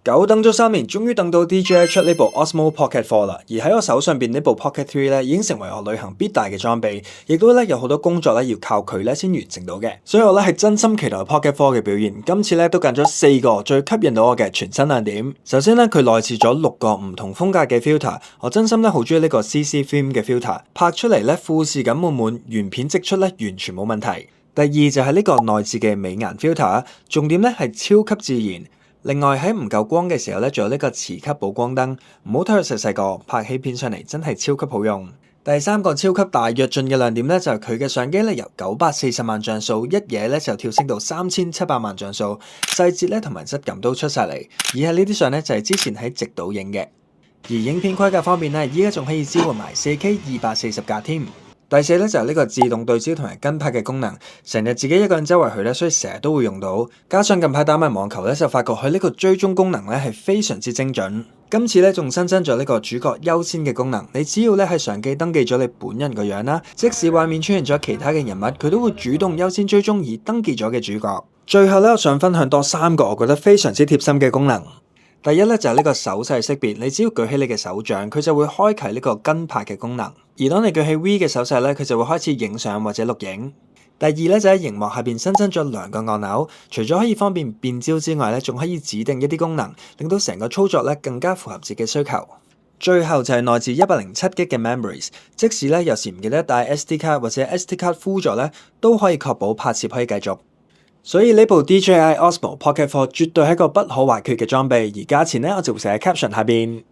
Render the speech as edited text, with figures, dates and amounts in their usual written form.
久等咗3年，終於等到 DJI 出呢部 Osmo Pocket 4啦。而喺我手上邊呢部 Pocket 3咧，已經成為我旅行必帶嘅裝備，亦都咧有好多工作咧要靠佢咧先完成到嘅。所以我咧係真心期待 Pocket 4嘅表現。今次咧都揀咗4個最吸引到我嘅全新亮點。首先咧，佢內置咗6個唔同風格嘅 filter， 我真心咧好中意呢個 CC Film 嘅 filter， 拍出嚟咧富士感滿滿，原片即出咧完全冇問題。第二就係呢個內置嘅美顏 filter， 重點咧係超級自然。另外喺唔夠光嘅時候咧，仲有呢個磁吸補光燈，唔好睇佢細細個，拍起片上嚟真係超級好用。第三個超級大躍進嘅亮點咧，就係佢嘅相機咧由940萬像素一嘢咧就跳升到3700萬像素，細節咧同埋質感都出晒嚟。而係呢啲相咧就係之前喺直島影嘅。而影片規格方面咧，依家仲可以支援埋 4K 240格添。第四咧就係呢個自動對焦同埋跟拍嘅功能，成日自己一個人周圍去咧，所以成日都會用到。加上近排打埋網球咧，就發覺佢呢個追蹤功能咧係非常之精準。今次咧仲新增咗呢個主角優先嘅功能，你只要咧喺相機登記咗你本人個樣啦，即使畫面出現咗其他嘅人物，佢都會主動優先追蹤已登記咗嘅主角。最後咧，我想分享多3個我覺得非常之貼心嘅功能。第一咧就係呢個手勢識別，你只要舉起你嘅手掌，佢就會開啟呢個跟拍嘅功能。而當你舉起 V 嘅手勢咧，佢就會開始影相或者錄影。第二咧就喺熒幕下邊新增咗2個按鈕，除咗可以方便變焦之外咧，仲可以指定一啲功能，令到成個操作咧更加符合自己需求。最後就係內置107GB 嘅 memories， 即使咧有時唔記得帶 SD 卡或者 SD 卡 full 咗咧，都可以確保拍攝可以繼續。所以呢部 DJI Osmo Pocket 4絕對係一個不可或缺嘅裝備，而價錢咧我就會寫喺 caption 下邊。